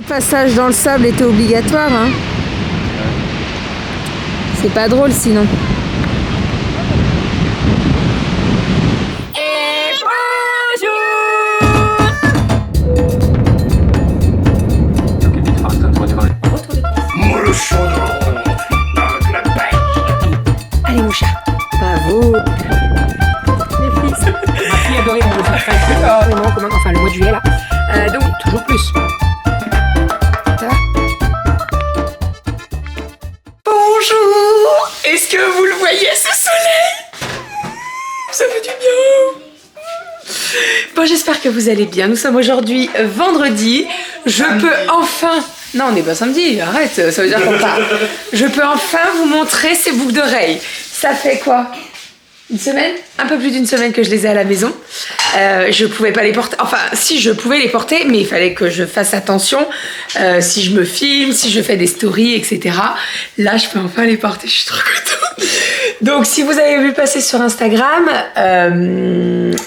Le passage dans le sable était obligatoire, hein. C'est pas drôle sinon. Allez mon chat, bravo. Les fils. Ma fille adorait mon dessin. Enfin le mois de juillet là. Donc toujours plus. Ça va? Bonjour. Est-ce que vous le voyez ce soleil? Ça fait du bien. Bon, j'espère que vous allez bien. Nous sommes aujourd'hui vendredi. Je peux enfin... Non, on n'est pas samedi, arrête, ça veut dire qu'on part. Je peux enfin vous montrer ces boucles d'oreilles. Ça fait quoi? Une semaine? Un peu plus d'une semaine que je les ai à la maison. Je pouvais pas les porter. Enfin, si, je pouvais les porter, mais il fallait que je fasse attention. Si je me filme, si je fais des stories, etc. Là, je peux enfin les porter. Je suis trop contente. Donc, si vous avez vu passer sur Instagram,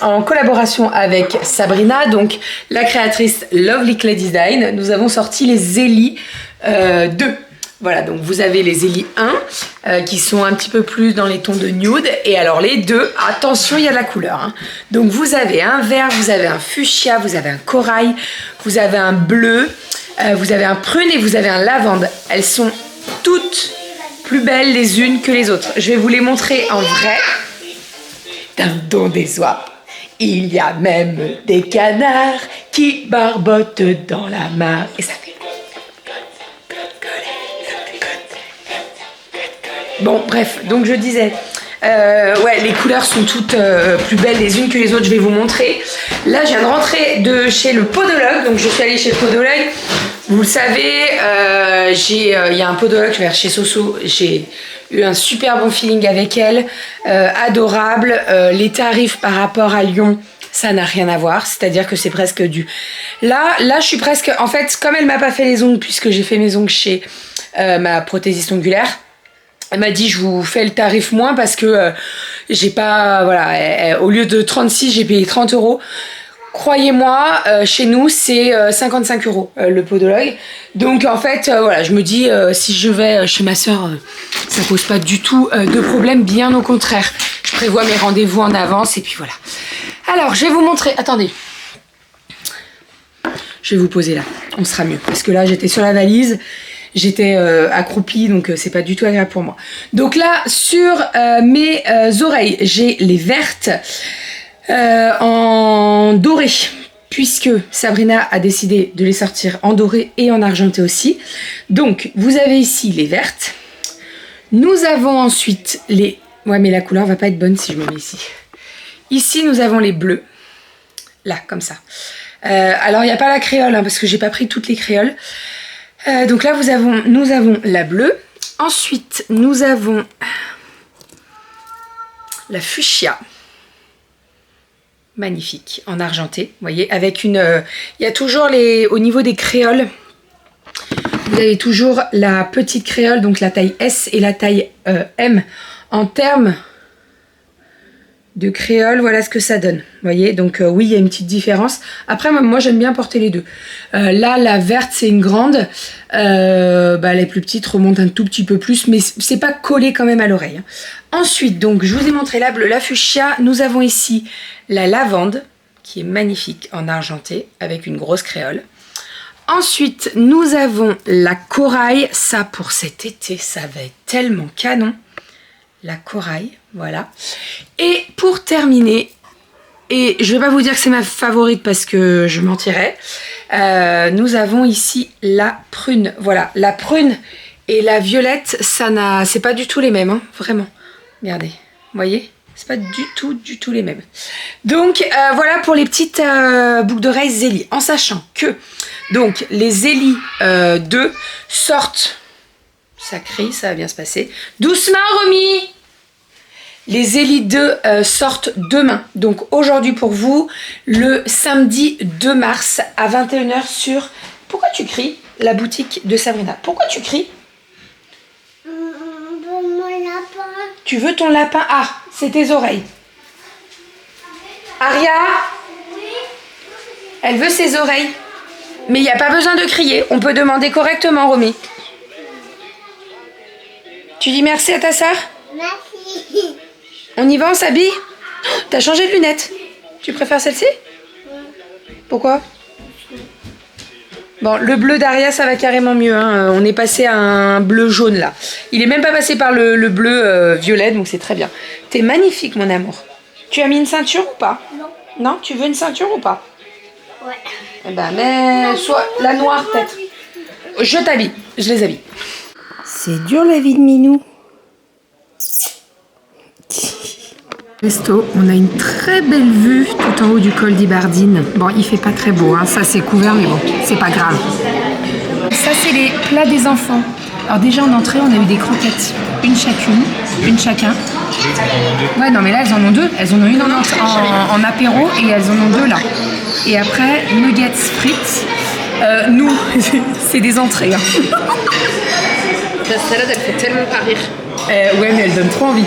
en collaboration avec Sabrina, donc la créatrice Lovely Clay Design, nous avons sorti les Zélie 2. Voilà, donc vous avez les Zélie 1 qui sont un petit peu plus dans les tons de nude. Et alors les 2, attention, il y a de la couleur. Hein. Donc vous avez un vert, vous avez un fuchsia, vous avez un corail, vous avez un bleu, vous avez un prune et vous avez un lavande. Elles sont toutes plus belles les unes que les autres. Je vais vous les montrer en vrai. D'un don des oies. Il y a même des canards qui barbotent dans la mare. Et ça fait... Bon, bref, donc je disais, ouais, les couleurs sont toutes plus belles les unes que les autres, je vais vous montrer. Là, je viens de rentrer de chez le podologue, donc je suis allée chez le podologue. Vous le savez, il y a un podologue, je vais chez Soso, j'ai eu un super bon feeling avec elle, adorable. Les tarifs par rapport à Lyon, ça n'a rien à voir, c'est-à-dire que c'est presque du... Là, je suis presque... En fait, comme elle m'a pas fait les ongles, puisque j'ai fait mes ongles chez ma prothésiste ongulaire, elle m'a dit je vous fais le tarif moins parce que j'ai pas... Voilà, au lieu de 36, j'ai payé 30 €. Croyez-moi, chez nous, c'est 55 € le podologue. Donc en fait, voilà, je me dis, si je vais chez ma soeur, ça pose pas du tout de problème, bien au contraire. Je prévois mes rendez-vous en avance et puis voilà. Alors, je vais vous montrer... Attendez. Je vais vous poser là, on sera mieux. Parce que là, j'étais sur la valise, j'étais accroupie, donc c'est pas du tout agréable pour moi. Donc là, sur mes oreilles, j'ai les vertes en doré, puisque Sabrina a décidé de les sortir en doré et en argenté aussi. Donc, vous avez ici les vertes. Nous avons ensuite les... Ouais, mais la couleur va pas être bonne si je me mets ici. Ici, nous avons les bleus. Là, comme ça. Alors, il n'y a pas la créole, hein, parce que j'ai pas pris toutes les créoles. Donc là, nous avons la bleue. Ensuite, nous avons la fuchsia. Magnifique, en argenté, vous voyez, avec une... Il y a toujours au niveau des créoles, vous avez toujours la petite créole, donc la taille S et la taille M. En termes de créole, voilà ce que ça donne, vous voyez. Donc oui, il y a une petite différence. Après, moi, j'aime bien porter les deux. Là, la verte, c'est une grande. Les plus petites remontent un tout petit peu plus, mais c'est pas collé quand même à l'oreille. Hein. Ensuite, donc, je vous ai montré la bleue, la fuchsia. Nous avons ici la lavande, qui est magnifique en argenté, avec une grosse créole. Ensuite, nous avons la corail. Ça, pour cet été, ça va être tellement canon. La corail, voilà. Et pour terminer, et je vais pas vous dire que c'est ma favorite parce que je mentirais, nous avons ici la prune. Voilà, la prune et la violette, c'est pas du tout les mêmes, hein, vraiment. Regardez, vous voyez, c'est pas du tout les mêmes. Donc voilà pour les petites boucles d'oreilles Zélie, en sachant que donc les Zélie 2 sortent. Ça crie, ça va bien se passer. Doucement, Romy! Les Zélie 2 sortent demain. Donc aujourd'hui pour vous, le samedi 2 mars à 21 h sur... Pourquoi tu cries? La boutique de Sabrina. Pourquoi tu cries? Mon lapin. Tu veux ton lapin? Ah, c'est tes oreilles. Aria? Oui. Elle veut ses oreilles. Mais il n'y a pas besoin de crier. On peut demander correctement, Romy. Tu dis merci à ta sœur? Merci. On y va, on s'habille? Oh, t'as changé de lunettes. Tu préfères celle-ci? Pourquoi? Bon, le bleu d'Aria, ça va carrément mieux. Hein. On est passé à un bleu jaune, là. Il est même pas passé par le bleu violet, donc c'est très bien. T'es magnifique, mon amour. Tu as mis une ceinture ou pas? Non. Non? Tu veux une ceinture ou pas? Ouais. Eh ben, mais soit la noire, peut-être. Je t'habille. Je les habille. C'est dur, la vie de Minou. Resto, on a une très belle vue tout en haut du col d'Ibardine. Bon, il fait pas très beau, hein. Ça c'est couvert, mais bon, c'est pas grave. Ça, c'est les plats des enfants. Alors déjà en entrée, on a eu des croquettes. Une chacune, une chacun. Ouais, non mais là, elles en ont deux. Elles en ont une en apéro et elles en ont deux là. Et après, nuggets frites. Nous, c'est des entrées. Hein. La salade, elle fait tellement pas rire. Ouais, mais elle donne trop envie.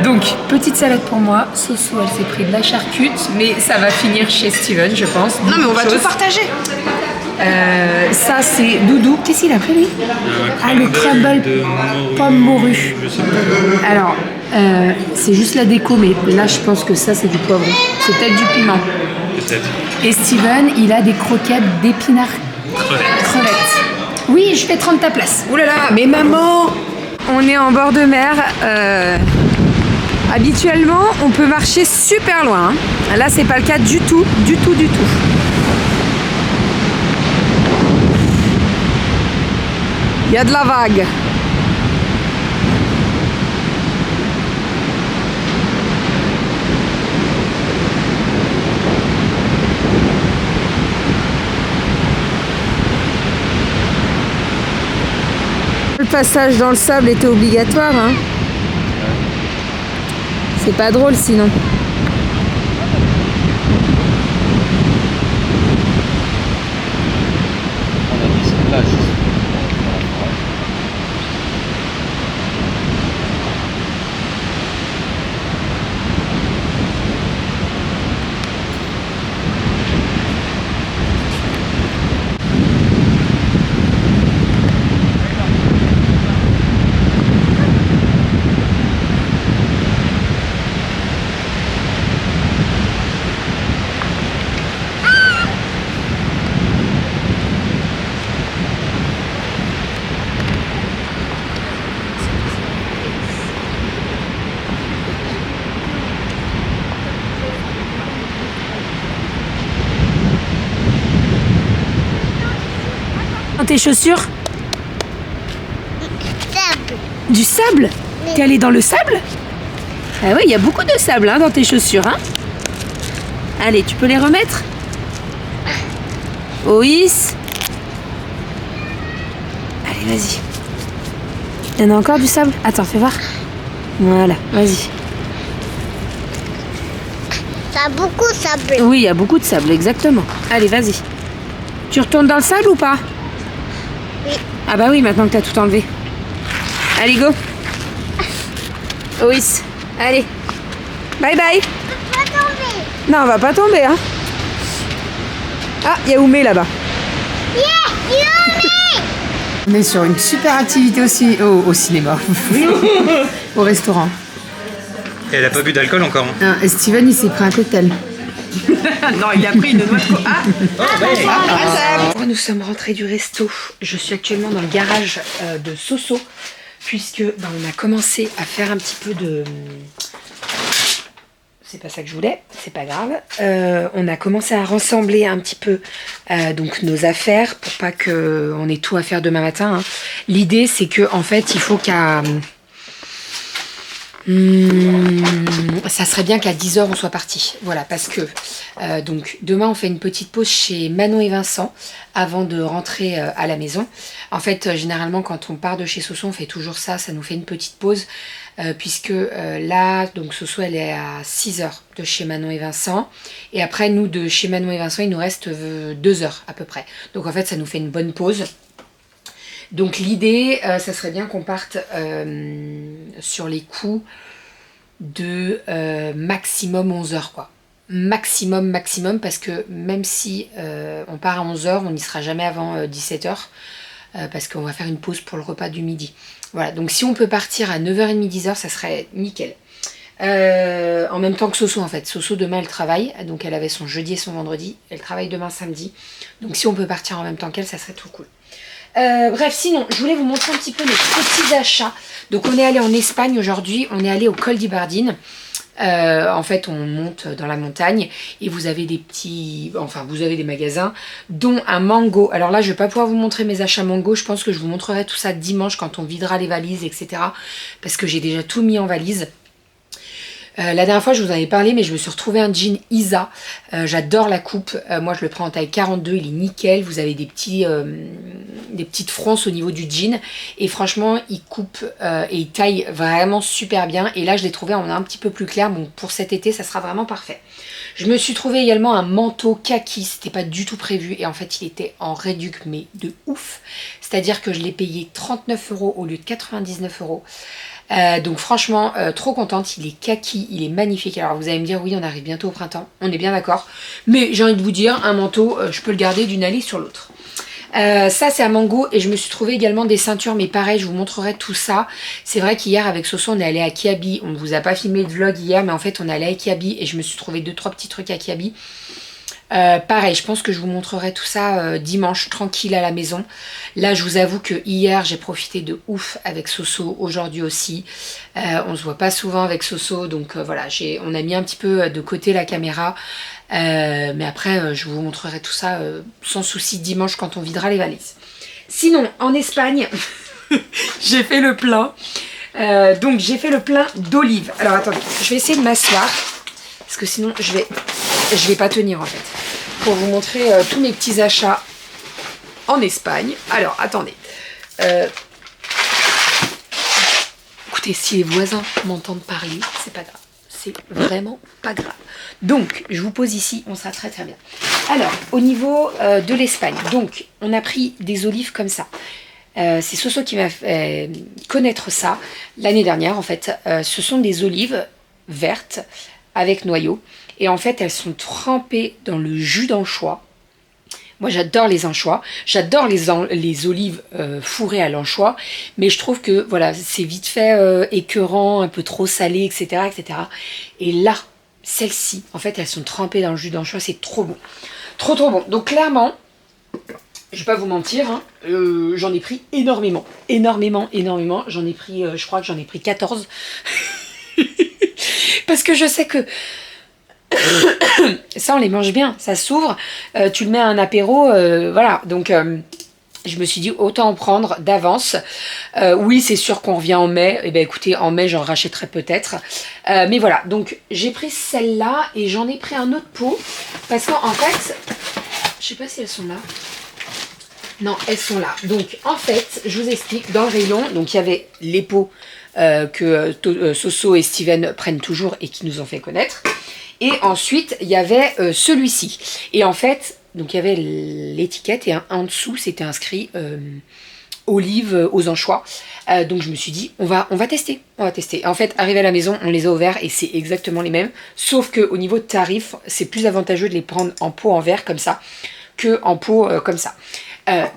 Donc, petite salade pour moi. Soso, elle s'est pris de la charcute, mais ça va finir chez Steven, je pense. Non, mais on va tout partager. Ça, c'est Doudou. Qu'est-ce qu'il a pris, lui? Ah, le crumble pomme morue. Alors, c'est juste la déco, mais là, je pense que ça, c'est du poivron. C'est peut-être du piment. Peut-être. Et Steven, il a des croquettes d'épinards crevettes. Oui, je vais prendre ta place. Ouh là là, mais maman! On est en bord de mer. Habituellement, on peut marcher super loin. Hein. Là, c'est pas le cas du tout, du tout, du tout. Il y a de la vague. Le passage dans le sable était obligatoire. Hein. C'est pas drôle sinon. On a dit cette plage. Tes chaussures? Sable. Du sable? T'es allé dans le sable? Ah ouais, il y a beaucoup de sable hein, dans tes chaussures. Hein. Allez, tu peux les remettre? Oïs. Allez, vas-y. Il y en a encore du sable? Attends, fais voir. Voilà, vas-y. Ça a beaucoup de sable. Oui, il y a beaucoup de sable, exactement. Allez, vas-y. Tu retournes dans le sable ou pas? Oui. Ah bah oui, maintenant que t'as tout enlevé. Allez, go. Oïs, allez. Bye bye. On va tomber. Non, on va pas tomber, hein. Ah, il y a Oumé là-bas. On est sur une super activité aussi au cinéma. Au restaurant. Et elle a pas bu d'alcool encore. Hein. Et Steven, il s'est pris un cocktail. Non, il a pris une noix de coco. Nous sommes rentrés du resto. Je suis actuellement dans le garage de Soso, puisque on a commencé à faire un petit peu de... C'est pas ça que je voulais, c'est pas grave. On a commencé à rassembler un petit peu donc nos affaires pour pas qu'on ait tout à faire demain matin. Hein. L'idée, c'est que en fait, il faut qu'à... ça serait bien qu'à 10h on soit parti. Voilà, parce que donc demain on fait une petite pause chez Manon et Vincent avant de rentrer à la maison. En fait, généralement quand on part de chez Soso, on fait toujours ça, ça nous fait une petite pause puisque là, donc Soso elle est à 6h de chez Manon et Vincent et après nous de chez Manon et Vincent il nous reste 2 heures à peu près. Donc en fait ça nous fait une bonne pause. Donc l'idée, ça serait bien qu'on parte sur les coups de maximum 11h quoi. maximum, parce que même si on part à 11h, on n'y sera jamais avant 17h, parce qu'on va faire une pause pour le repas du midi. Voilà, donc si on peut partir à 9h30, 10h, ça serait nickel. En même temps que Soso en fait. Soso demain elle travaille, donc elle avait son jeudi et son vendredi, elle travaille demain samedi. Donc si on peut partir en même temps qu'elle, ça serait trop cool. Bref, sinon, je voulais vous montrer un petit peu nos petits achats. Donc on est allé en Espagne aujourd'hui, on est allé au Col d'Ibardine. En fait, on monte dans la montagne et vous avez des petits... Enfin, vous avez des magasins, dont un Mango. Alors là, je vais pas pouvoir vous montrer mes achats Mango. Je pense que je vous montrerai tout ça dimanche quand on videra les valises, etc. Parce que j'ai déjà tout mis en valise. La dernière fois je vous en avais parlé, mais je me suis retrouvée un jean Isa. J'adore la coupe, moi je le prends en taille 42, il est nickel. Vous avez des petites fronces au niveau du jean et franchement il coupe et il taille vraiment super bien. Et là je l'ai trouvé en un petit peu plus clair, bon pour cet été ça sera vraiment parfait. Je me suis trouvé également un manteau kaki, c'était pas du tout prévu et en fait il était en réduc mais de ouf. C'est-à-dire que je l'ai payé 39 € au lieu de 99 €. Donc franchement, trop contente, il est kaki, il est magnifique. Alors vous allez me dire, oui, on arrive bientôt au printemps, on est bien d'accord. Mais j'ai envie de vous dire, un manteau, je peux le garder d'une allée sur l'autre. Ça c'est à Mango et je me suis trouvé également des ceintures, mais pareil, je vous montrerai tout ça. C'est vrai qu'hier avec Soso, on est allé à Kiabi. On ne vous a pas filmé le vlog hier, mais en fait on est allé à Kiabi et je me suis trouvé 2-3 petits trucs à Kiabi. Pareil, je pense que je vous montrerai tout ça dimanche, tranquille à la maison. Là, je vous avoue que hier, j'ai profité de ouf avec Soso, aujourd'hui aussi. On se voit pas souvent avec Soso, donc voilà, on a mis un petit peu de côté la caméra. Mais après, je vous montrerai tout ça sans souci dimanche quand on videra les valises. Sinon, en Espagne, j'ai fait le plein. Donc, j'ai fait le plein d'olives. Alors, attendez, je vais essayer de m'asseoir, parce que sinon, je vais pas tenir en fait. Pour vous montrer tous mes petits achats en Espagne. Alors, attendez. Écoutez, si les voisins m'entendent parler, c'est pas grave. C'est vraiment pas grave. Donc, je vous pose ici, on sera très très bien. Alors, au niveau de l'Espagne, donc, on a pris des olives comme ça. C'est Soso qui m'a fait connaître ça l'année dernière, en fait. Ce sont des olives vertes avec noyaux. Et en fait, elles sont trempées dans le jus d'anchois. Moi, j'adore les anchois. J'adore les olives fourrées à l'anchois. Mais je trouve que voilà, c'est vite fait écœurant, un peu trop salé, etc., etc. Et là, celles-ci, en fait, elles sont trempées dans le jus d'anchois. C'est trop bon. Trop, trop bon. Donc, clairement, je vais pas vous mentir, hein, j'en ai pris énormément. Énormément, énormément. J'en ai pris, je crois que j'en ai pris 14. Parce que je sais que ça on les mange bien, ça s'ouvre, tu le mets à un apéro, voilà, donc je me suis dit autant en prendre d'avance. Oui, c'est sûr qu'on revient en mai, et ben écoutez, en mai j'en rachèterai peut-être, mais voilà, donc j'ai pris celle-là et j'en ai pris un autre pot, parce qu'en fait, je sais pas si elles sont là. Non, elles sont là. Donc en fait, je vous explique, dans le rayon, donc il y avait les pots que Soso et Steven prennent toujours et qui nous ont fait connaître. Et ensuite, il y avait celui-ci. Et en fait, donc il y avait l'étiquette et en dessous, c'était inscrit olive aux anchois. Donc je me suis dit, on va tester. On va tester. En fait, arrivé à la maison, on les a ouverts et c'est exactement les mêmes. Sauf qu'au niveau de tarif, c'est plus avantageux de les prendre en pot en verre comme ça que en pot comme ça.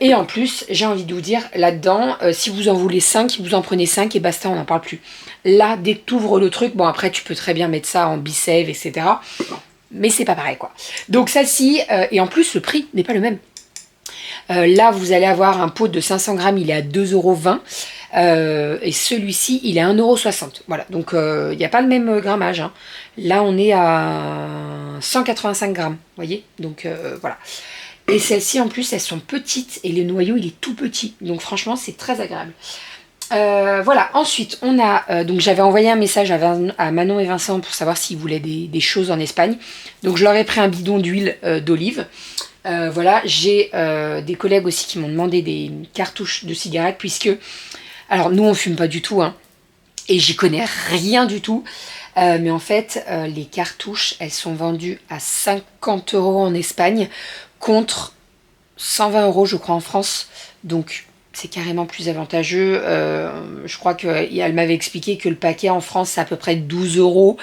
Et en plus, j'ai envie de vous dire, là-dedans, si vous en voulez 5, vous en prenez 5 et basta, on n'en parle plus. Là, dès que tu ouvres le truc, bon après, tu peux très bien mettre ça en Be-Save, etc. Mais c'est pas pareil, quoi. Donc celle-ci, et en plus, le prix n'est pas le même. Là, vous allez avoir un pot de 500 grammes, il est à 2,20 €. Et celui-ci, il est à 1,60 €. Voilà, donc il n'y a pas le même grammage. Hein. Là, on est à 185 grammes, vous voyez. Donc voilà. Et celles-ci, en plus, elles sont petites et le noyau, il est tout petit. Donc franchement, c'est très agréable. Voilà, ensuite, on a... donc j'avais envoyé un message à Manon et Vincent pour savoir s'ils voulaient des choses en Espagne. Donc je leur ai pris un bidon d'huile d'olive. Voilà, j'ai des collègues aussi qui m'ont demandé des cartouches de cigarettes puisque... Alors nous, on fume pas du tout, hein, et j'y connais rien du tout. Mais en fait, les cartouches, elles sont vendues à 50 € en Espagne contre 120 € je crois en France. Donc c'est carrément plus avantageux. Je crois qu'elle m'avait expliqué que le paquet en France, c'est à peu près 12 euros.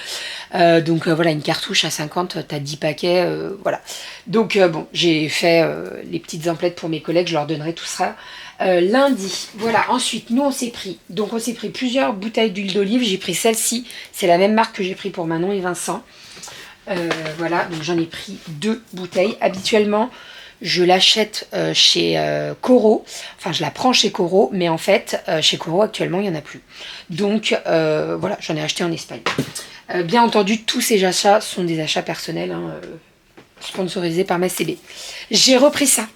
Donc voilà, une cartouche à 50, t'as 10 paquets. Voilà. Donc bon, j'ai fait les petites emplettes pour mes collègues, je leur donnerai tout ça lundi. Voilà, ensuite, nous on s'est pris. Donc on s'est pris plusieurs bouteilles d'huile d'olive. J'ai pris celle-ci. C'est la même marque que j'ai pris pour Manon et Vincent. Voilà, donc j'en ai pris 2 bouteilles. Habituellement, je l'achète chez Coro. Enfin, je la prends chez Coro, mais en fait, chez Coro, actuellement, il n'y en a plus. Donc, voilà, j'en ai acheté en Espagne. Bien entendu, tous ces achats sont des achats personnels, hein, sponsorisés par ma CB. J'ai repris ça.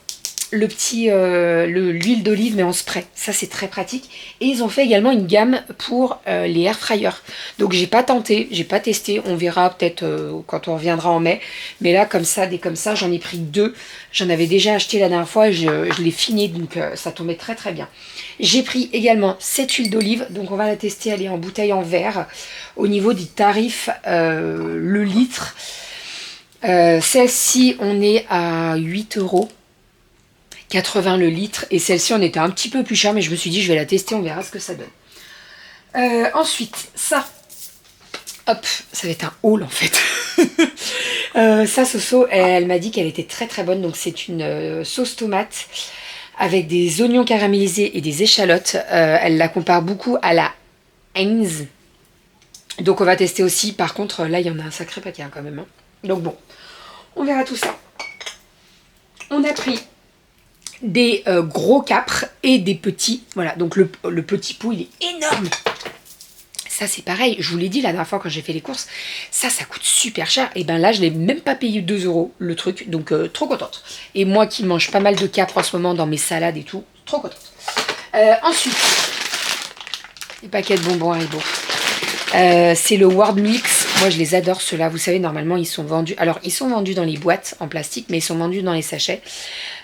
L'huile d'olive mais en spray, ça c'est très pratique. Et ils ont fait également une gamme pour les air fryers. Donc j'ai pas tenté, j'ai pas testé, on verra peut-être quand on reviendra en mai. Mais là comme ça, j'en ai pris 2. J'en avais déjà acheté la dernière fois et je l'ai fini, donc ça tombait très très bien. J'ai pris également cette huile d'olive, donc on va la tester, elle est en bouteille en verre. Au niveau du tarif, le litre, celle-ci on est à 8 euros. 80 le litre, et celle-ci on était un petit peu plus cher, mais je me suis dit je vais la tester, on verra ce que ça donne. Ensuite, ça, hop, ça va être un haul en fait. Ça, Soso, elle m'a dit qu'elle était très très bonne, donc c'est une sauce tomate avec des oignons caramélisés et des échalotes. Elle la compare beaucoup à la Heinz, donc on va tester aussi. Par contre, là il y en a un sacré paquet hein, quand même. Hein. Donc bon, on verra tout ça. On a pris des gros capres et des petits. Voilà, donc le petit pot, il est énorme. Ça, c'est pareil. Je vous l'ai dit la dernière fois quand j'ai fait les courses. Ça coûte super cher. Et ben là, je n'ai même pas payé 2 euros le truc. Donc, trop contente. Et moi qui mange pas mal de capres en ce moment dans mes salades et tout, trop contente. Ensuite, les paquets de bonbons Haribo. C'est le World Mix. Moi, je les adore, ceux-là. Vous savez, normalement, ils sont vendus. Alors, ils sont vendus dans les boîtes en plastique, mais ils sont vendus dans les sachets.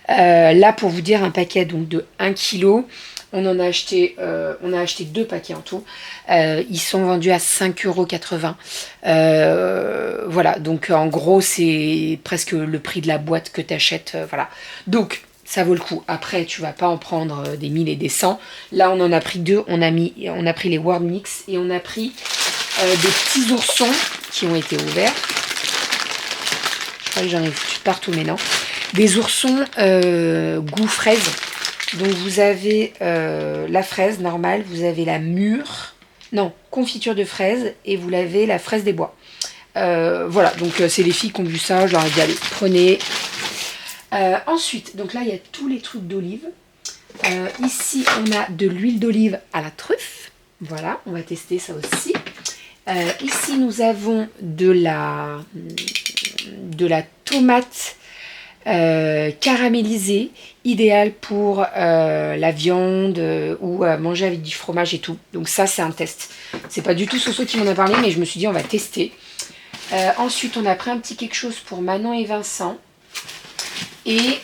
Là, pour vous dire, un paquet donc de 1 kg. On a acheté 2 paquets en tout. Ils sont vendus à 5,80 €. Voilà, donc en gros, c'est presque le prix de la boîte que tu achètes. Voilà. Donc, ça vaut le coup. Après, tu vas pas en prendre des 1000 et des 100. Là, on en a pris 2. On a pris les World Mix et on a pris des petits oursons qui ont été ouverts. Je crois que j'en ai foutu partout, mais non. Des oursons goût fraise. Donc vous avez la fraise normale, vous avez la mûre, non, confiture de fraise, et vous avez la fraise des bois. Voilà, donc c'est les filles qui ont vu ça, je leur ai dit allez, prenez. Ensuite, donc là il y a tous les trucs d'olive. Ici on a de l'huile d'olive à la truffe. Voilà, on va tester ça aussi. Ici nous avons de la tomate caramélisée, idéale pour la viande ou manger avec du fromage et tout. Donc ça c'est un test. C'est pas du tout Soso qui m'en a parlé, mais je me suis dit on va tester. Ensuite on a pris un petit quelque chose pour Manon et Vincent. Et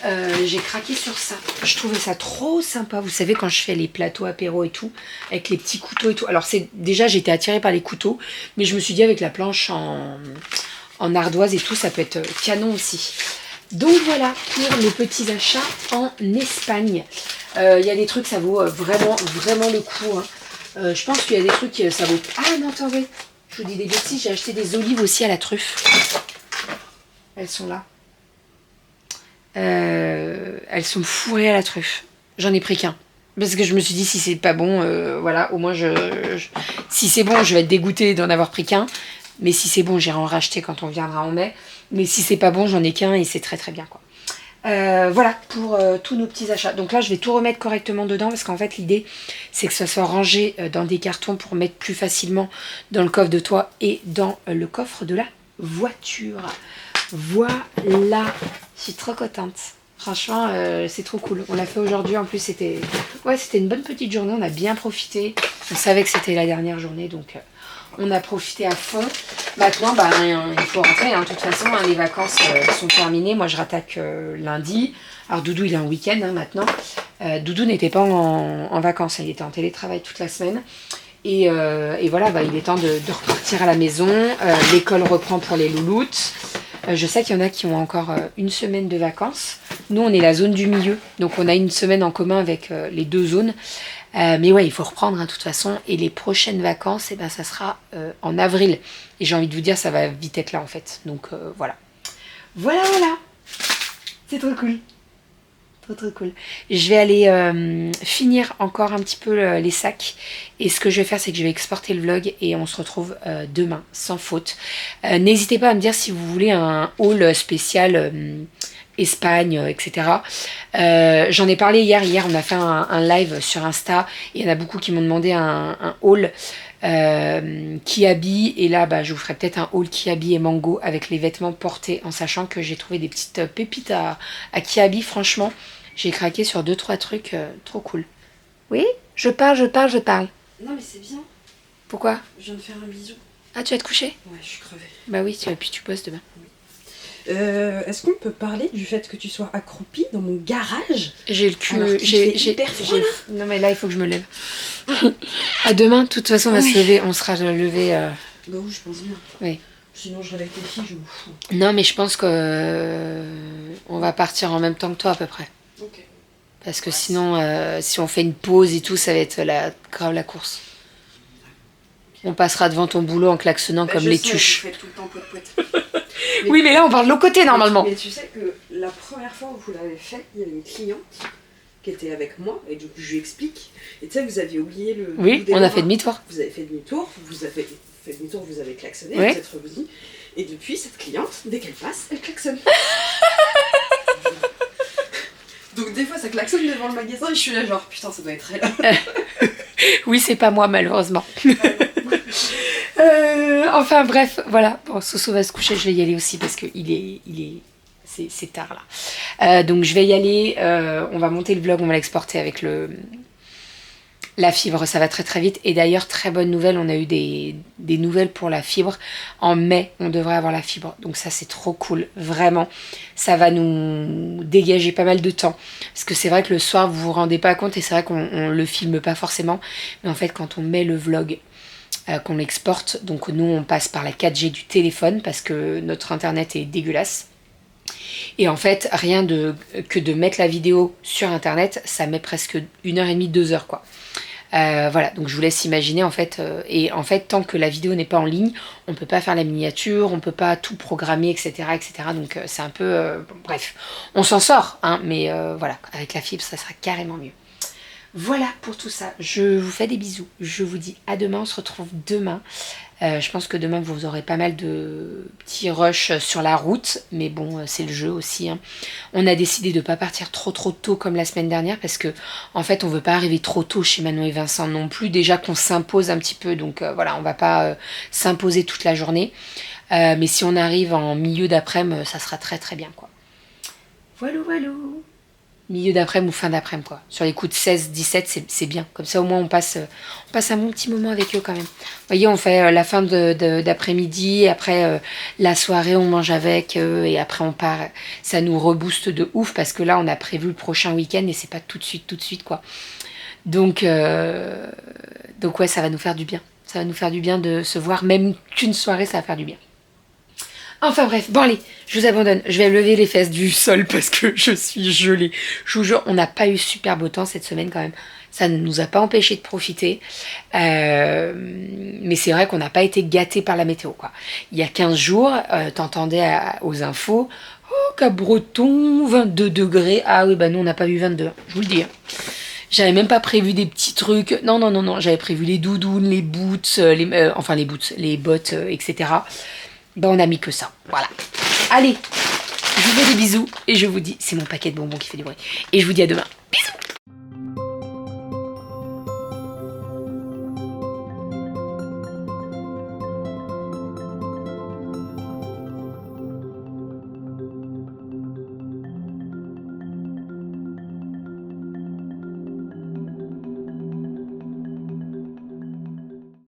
j'ai craqué sur ça. Je trouvais ça trop sympa. Vous savez, quand je fais les plateaux apéro et tout, avec les petits couteaux et tout. Alors déjà j'étais attirée par les couteaux, mais je me suis dit avec la planche en ardoise et tout, ça peut être canon aussi. Donc voilà pour les petits achats en Espagne. Il y a des trucs, ça vaut vraiment le coup. Hein. Je pense qu'il y a des trucs, ça vaut... Ah non, attendez, je vous dis des bêtises, j'ai acheté des olives aussi à la truffe. Elles sont là. Elles sont fourrées à la truffe. J'en ai pris qu'un. Parce que je me suis dit, si c'est pas bon, voilà, au moins si c'est bon, je vais être dégoûtée d'en avoir pris qu'un. Mais si c'est bon, j'irai en racheter quand on viendra en mai. Mais si c'est pas bon, j'en ai qu'un et c'est très très bien quoi. Voilà pour tous nos petits achats. Donc là, je vais tout remettre correctement dedans parce qu'en fait, l'idée, c'est que ça soit rangé dans des cartons pour mettre plus facilement dans le coffre de toit et dans le coffre de la voiture. Voilà, je suis trop contente. Franchement, c'est trop cool. On l'a fait aujourd'hui. En plus, c'était une bonne petite journée. On a bien profité. On savait que c'était la dernière journée, donc... on a profité à fond. Maintenant, il faut rentrer. Hein. De toute façon, les vacances sont terminées. Moi, je rattaque lundi. Alors, Doudou, il est en week-end maintenant. Doudou n'était pas en vacances. Il était en télétravail toute la semaine. Et voilà, il est temps de repartir à la maison. L'école reprend pour les louloutes. Je sais qu'il y en a qui ont encore une semaine de vacances. Nous, on est la zone du milieu, donc on a une semaine en commun avec les deux zones. Mais ouais, il faut reprendre de toute façon. Et les prochaines vacances, eh ben, ça sera en avril. Et j'ai envie de vous dire, ça va vite être là en fait. Donc voilà. Voilà. C'est trop cool. Trop cool. Je vais aller finir encore un petit peu les sacs. Et ce que je vais faire, c'est que je vais exporter le vlog et on se retrouve demain, sans faute. N'hésitez pas à me dire si vous voulez un haul spécial Espagne, etc. J'en ai parlé hier. Hier, on a fait un live sur Insta. Et il y en a beaucoup qui m'ont demandé un haul Kiabi. Et là, bah, je vous ferai peut-être un haul Kiabi et Mango avec les vêtements portés, en sachant que j'ai trouvé des petites pépites à Kiabi. Franchement, j'ai craqué sur 2-3 trucs trop cool. Oui, je parle. Non mais c'est bien, Pourquoi? je viens de faire un bisou. Ah, tu vas te coucher? Ouais, je suis crevée. Bah oui, puis tu bosses demain. Est-ce qu'on peut parler du fait que tu sois accroupie dans mon garage? J'ai le cul. Alors qu'il fait hyper froid, là. Non, mais là, il faut que je me lève. À demain, de toute façon, on va se lever. On sera levé. Bah oui, je pense bien. Oui. Sinon je réveille tes filles, je m'en fous. Non, mais je pense que on va partir en même temps que toi, à peu près. Ok. Parce que sinon, si on fait une pause et tout, ça va être grave la course. On passera devant ton boulot en klaxonnant comme les tuches. Vous faites tout le temps poète. Oui, mais là, on parle de l'autre côté, normalement. Mais tu sais que la première fois où vous l'avez fait, il y avait une cliente qui était avec moi, et du coup je lui explique. Et tu sais, vous aviez oublié le... Oui, on a fait demi-tour. Vous avez fait demi-tour, vous avez fait demi-tour, vous avez klaxonné, Ouais. vous êtes revenu. Et depuis, cette cliente, dès qu'elle passe, elle klaxonne. Donc des fois, ça klaxonne devant le magasin et je suis là genre, putain, ça doit être elle. Oui, c'est pas moi, malheureusement. Enfin, bref, voilà. Bon, Soso va se coucher, je vais y aller aussi parce que c'est tard là. Donc je vais y aller, on va monter le vlog, on va l'exporter avec la fibre, ça va très très vite. Et d'ailleurs, très bonne nouvelle, on a eu des nouvelles pour la fibre. En mai, on devrait avoir la fibre. Donc ça, c'est trop cool, vraiment. Ça va nous dégager pas mal de temps. Parce que c'est vrai que le soir, vous vous rendez pas compte, et c'est vrai qu'on le filme pas forcément. Mais en fait, quand on met le vlog, qu'on l'exporte, donc nous, on passe par la 4G du téléphone, parce que notre internet est dégueulasse. Et en fait, rien que de mettre la vidéo sur internet, ça met presque 1h30, 2h quoi. Voilà, donc je vous laisse imaginer en fait. Et en fait, tant que la vidéo n'est pas en ligne, on peut pas faire la miniature, on peut pas tout programmer, etc. etc. Donc c'est un peu... bref, on s'en sort, hein, mais voilà, avec la fibre, ça sera carrément mieux. Voilà pour tout ça. Je vous fais des bisous. Je vous dis à demain, on se retrouve demain. Je pense que demain vous aurez pas mal de petits rushs sur la route, mais bon, c'est le jeu aussi, hein. On a décidé de pas partir trop tôt comme la semaine dernière parce que en fait on veut pas arriver trop tôt chez Manon et Vincent non plus, déjà qu'on s'impose un petit peu, donc voilà, on va pas s'imposer toute la journée, mais si on arrive en milieu d'après-midi, ça sera très très bien quoi. Voilà. Milieu d'après-midi ou fin d'après-midi quoi. Sur les coups de 16-17, c'est bien. Comme ça au moins on passe un bon petit moment avec eux quand même. Vous voyez, on fait la fin d'après-midi, après la soirée on mange avec eux et après on part. Ça nous rebooste de ouf parce que là on a prévu le prochain week-end et c'est pas tout de suite quoi. Donc ouais, ça va nous faire du bien. Ça va nous faire du bien de se voir, même qu'une soirée ça va faire du bien. Enfin bref, bon allez, je vous abandonne. Je vais lever les fesses du sol parce que je suis gelée. Je vous jure, on n'a pas eu super beau temps cette semaine quand même. Ça ne nous a pas empêché de profiter. Mais c'est vrai qu'on n'a pas été gâtés par la météo, quoi. Il y a 15 jours, t'entendais aux infos, oh, Cap-Breton, 22 degrés. Ah oui, bah nous on n'a pas eu 22, je vous le dis. J'avais même pas prévu des petits trucs. Non, j'avais prévu les doudounes, les boots, les bottes, etc. Ben on a mis que ça, voilà. Allez, je vous fais des bisous et je vous dis, c'est mon paquet de bonbons qui fait du bruit. Et je vous dis à demain.